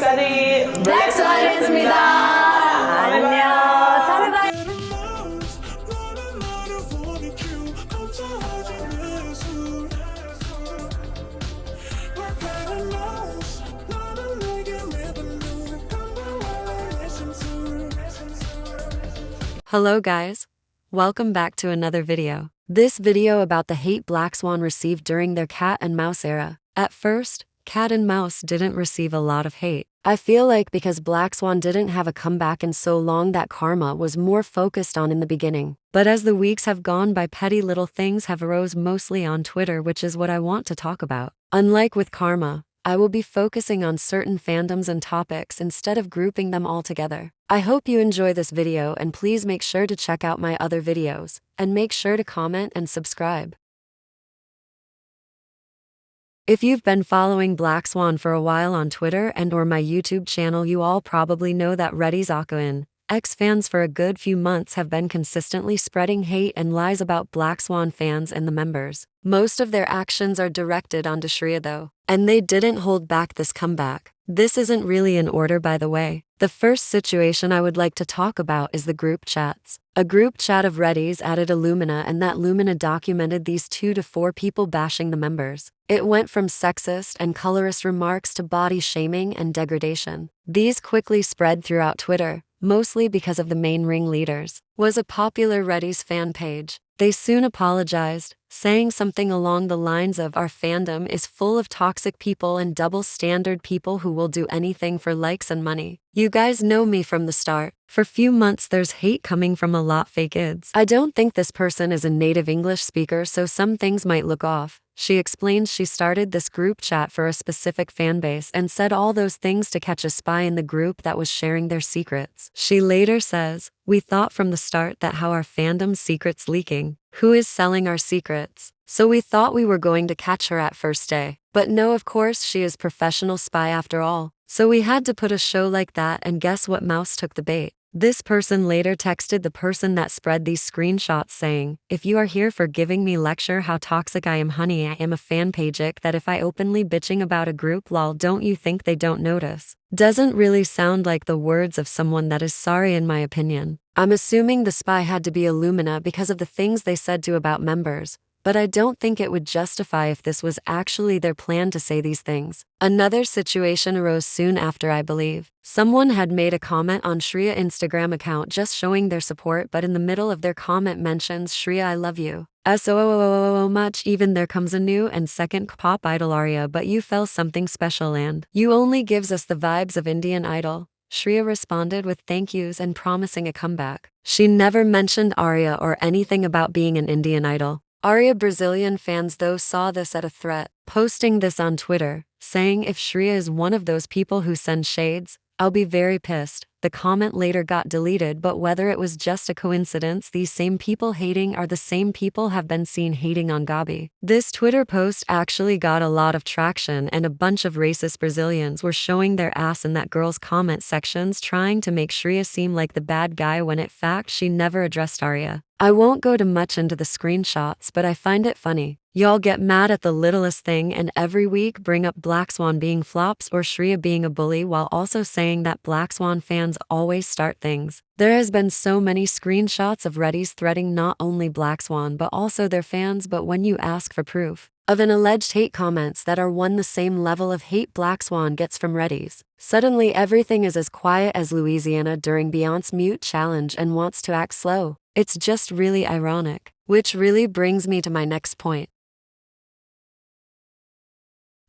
Study 블랙스완이었습니다. 안녕. 다음에 봐요. Hello guys. Welcome back to another video. This video about the hate Blackswan received during their cat and mouse era. At first, cat and mouse didn't receive a lot of hate. I feel like because Blackswan didn't have a comeback in so long that karma was more focused on in the beginning. But as the weeks have gone by, petty little things have arose mostly on Twitter, which is what I want to talk about. Unlike with karma, I will be focusing on certain fandoms and topics instead of grouping them all together. I hope you enjoy this video and please make sure to check out my other videos, and make sure to comment and subscribe. If you've been following Blackswan for a while on Twitter and or my YouTube channel, you all probably know that Reddy's Aquin ex-fans for a good few months have been consistently spreading hate and lies about Blackswan fans and the members. Most of their actions are directed onto Shreya though, and they didn't hold back this comeback. This isn't really in order, by the way. The first situation I would like to talk about is the group chats. A group chat of Reddies added Illumina, and that Lumina documented these 2 to 4 people bashing the members. It went from sexist and colorist remarks to body shaming and degradation. These quickly spread throughout Twitter, mostly because of the main ringleaders. Was a popular Reddies fan page. They soon apologized, saying something along the lines of, "Our fandom is full of toxic people and double-standard people who will do anything for likes and money. You guys know me from the start. For few months there's hate coming from a lot fake ids. I don't think this person is a native English speaker, so some things might look off." She explains she started this group chat for a specific fanbase and said all those things to catch a spy in the group that was sharing their secrets. She later says, "We thought from the start that how our fandom's secrets leaking. Who is selling our secrets? So we thought we were going to catch her at first day. But no, of course she is professional spy after all. So we had to put a show like that, and guess what, mouse took the bait." This person later texted the person that spread these screenshots saying, "If you are here for giving me lecture how toxic I am, honey, I am a fan pagic that if I openly bitching about a group, lol, don't you think they don't notice?" Doesn't really sound like the words of someone that is sorry, in my opinion. I'm assuming the spy had to be Illumina because of the things they said to about members, but I don't think it would justify if this was actually their plan to say these things. Another situation arose soon after, I believe. Someone had made a comment on Shreya Instagram account just showing their support, but in the middle of their comment mentions, "Shreya, I love you. So much, even there comes a new and second pop idol Arya, but you fell something special and you only gives us the vibes of Indian Idol." Shreya responded with thank yous and promising a comeback. She never mentioned Arya or anything about being an Indian Idol. Arya Brazilian fans though saw this as a threat, posting this on Twitter, saying, "If Shreya is one of those people who send shades, I'll be very pissed." The comment later got deleted, but whether it was just a coincidence, these same people hating are the same people have been seen hating on Gabi. This Twitter post actually got a lot of traction, and a bunch of racist Brazilians were showing their ass in that girl's comment sections, trying to make Shreya seem like the bad guy when in fact she never addressed Arya. I won't go too much into the screenshots, but I find it funny. Y'all get mad at the littlest thing and every week bring up Blackswan being flops or Shreya being a bully, while also saying that Blackswan fans always start things. There has been so many screenshots of Reddies threatening not only Blackswan but also their fans, but when you ask for proof of an alleged hate comments that are the same level of hate Blackswan gets from Reddies, suddenly everything is as quiet as Louisiana during Beyonce's mute challenge and wants to act slow. It's just really ironic. Which really brings me to my next point.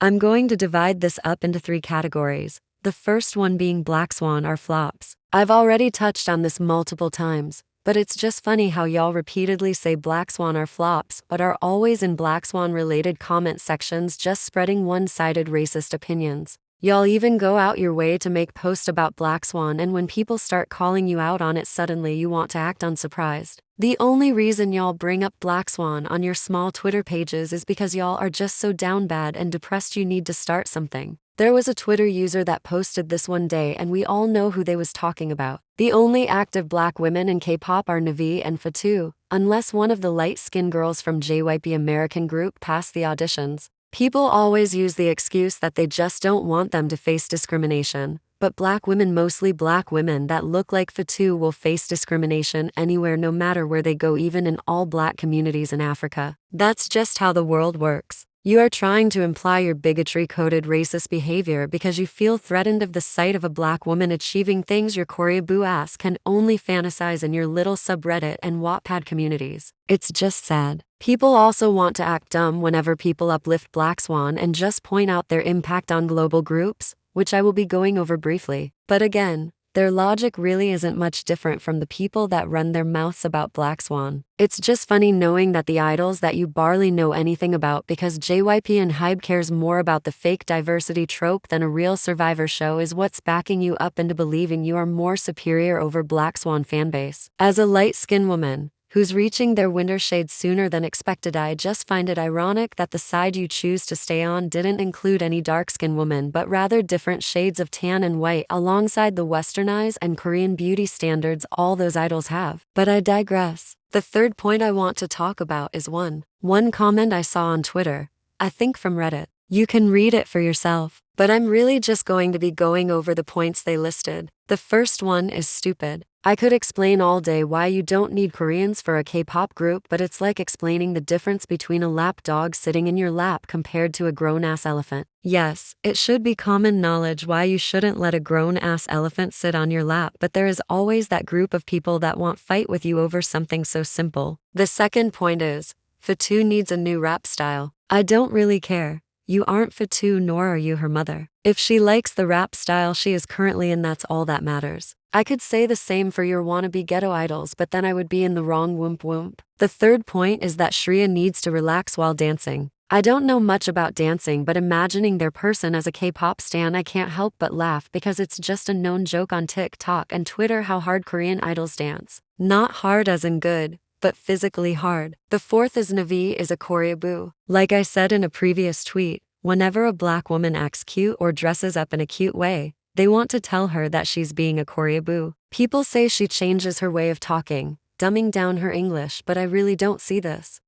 I'm going to divide this up into 3 categories. The first one being Blackswan are flops. I've already touched on this multiple times, but it's just funny how y'all repeatedly say Blackswan are flops but are always in Blackswan related comment sections just spreading one-sided racist opinions. Y'all even go out your way to make posts about Blackswan, and when people start calling you out on it, suddenly you want to act unsurprised. The only reason y'all bring up Blackswan on your small Twitter pages is because y'all are just so down bad and depressed you need to start something. There was a Twitter user that posted this one day, and we all know who they was talking about. The only active black women in K-pop are Navi and Fatou, unless one of the light-skinned girls from JYP American group passed the auditions. People always use the excuse that they just don't want them to face discrimination, but black women, mostly black women that look like Fatou, will face discrimination anywhere no matter where they go, even in all black communities in Africa. That's just how the world works. You are trying to imply your bigotry-coded racist behavior because you feel threatened of the sight of a black woman achieving things your Koreaboo ass can only fantasize in your little subreddit and Wattpad communities. It's just sad. People also want to act dumb whenever people uplift Blackswan and just point out their impact on global groups, which I will be going over briefly. But again, their logic really isn't much different from the people that run their mouths about Blackswan. It's just funny knowing that the idols that you barely know anything about because JYP and Hybe cares more about the fake diversity trope than a real Survivor show is what's backing you up into believing you are more superior over Blackswan fanbase. As a light-skinned woman who's reaching their winter shade sooner than expected, I just find it ironic that the side you choose to stay on didn't include any dark-skinned women but rather different shades of tan and white alongside the westernized and Korean beauty standards all those idols have. But I digress. The third point I want to talk about is one comment I saw on Twitter, I think from Reddit. You can read it for yourself, but I'm really just going to be going over the points they listed. The first one is stupid. I could explain all day why you don't need Koreans for a K-pop group, but it's like explaining the difference between a lap dog sitting in your lap compared to a grown-ass elephant. Yes, it should be common knowledge why you shouldn't let a grown-ass elephant sit on your lap, but there is always that group of people that won't fight with you over something so simple. The second point is, Fatou needs a new rap style. I don't really care. You aren't Fatou nor are you her mother. If she likes the rap style she is currently in, that's all that matters. I could say the same for your wannabe ghetto idols, but then I would be in the wrong whoop. The third point is that Shreya needs to relax while dancing. I don't know much about dancing, but imagining their person as a K-pop stan, I can't help but laugh because it's just a known joke on TikTok and Twitter how hard Korean idols dance. Not hard as in good, but physically hard. The fourth is Navi is a Koreaboo. Like I said in a previous tweet, whenever a black woman acts cute or dresses up in a cute way, they want to tell her that she's being a Koreaboo. People say she changes her way of talking, dumbing down her English, but I really don't see this.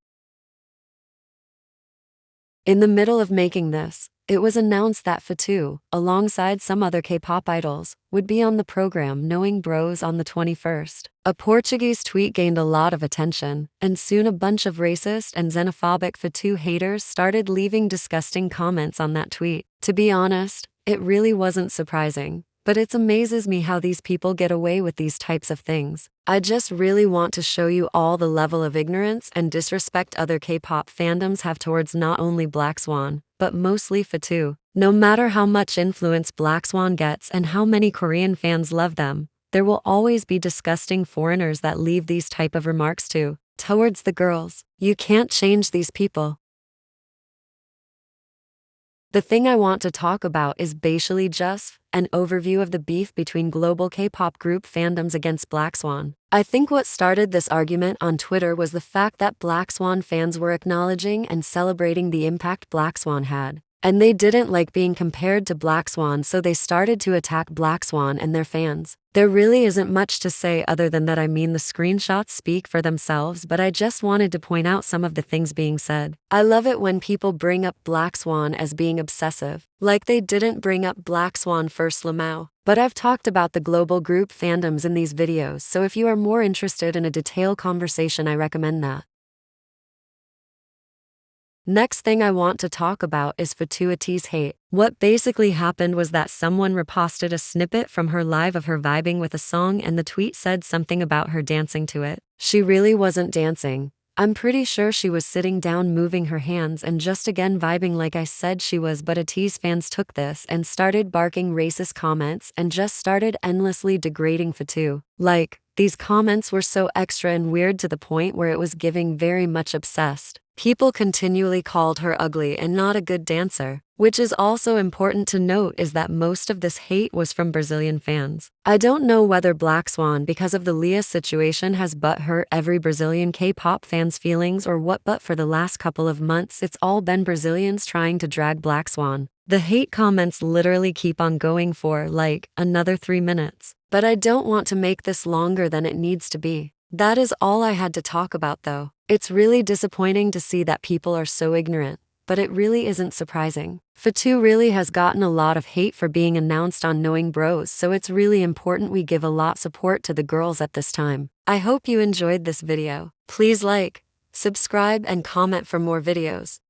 In the middle of making this, it was announced that Fatou, alongside some other K-pop idols, would be on the program Knowing Bros on the 21st. A Portuguese tweet gained a lot of attention, and soon a bunch of racist and xenophobic Fatou haters started leaving disgusting comments on that tweet. To be honest, it really wasn't surprising, but it amazes me how these people get away with these types of things. I just really want to show you all the level of ignorance and disrespect other K-pop fandoms have towards not only Blackswan, but mostly Fatou. No matter how much influence Blackswan gets and how many Korean fans love them, there will always be disgusting foreigners that leave these type of remarks towards the girls. You can't change these people. The thing I want to talk about is basically just an overview of the beef between global K-pop group fandoms against Blackswan. I think what started this argument on Twitter was the fact that Blackswan fans were acknowledging and celebrating the impact Blackswan had. And they didn't like being compared to Blackswan, so they started to attack Blackswan and their fans. There really isn't much to say other than that. I mean, the screenshots speak for themselves, but I just wanted to point out some of the things being said. I love it when people bring up Blackswan as being obsessive, like they didn't bring up Blackswan first Lamau. But I've talked about the global group fandoms in these videos, so if you are more interested in a detailed conversation, I recommend that. Next thing I want to talk about is Fatou's hate. What basically happened was that someone reposted a snippet from her live of her vibing with a song, and the tweet said something about her dancing to it. She really wasn't dancing. I'm pretty sure she was sitting down moving her hands and just again vibing like I said she was, but Fatou's fans took this and started barking racist comments and just started endlessly degrading Fatou. Like, these comments were so extra and weird to the point where it was giving very much obsessed. People continually called her ugly and not a good dancer, which is also important to note is that most of this hate was from Brazilian fans. I don't know whether Blackswan, because of the Leah situation, has hurt every Brazilian K-pop fan's feelings or what, but for the last couple of months it's all been Brazilians trying to drag Blackswan. The hate comments literally keep on going for, like, another 3 minutes. But I don't want to make this longer than it needs to be. That is all I had to talk about though. It's really disappointing to see that people are so ignorant, but it really isn't surprising. Fatou really has gotten a lot of hate for being announced on Knowing Bros, so it's really important we give a lot support to the girls at this time. I hope you enjoyed this video. Please like, subscribe and comment for more videos.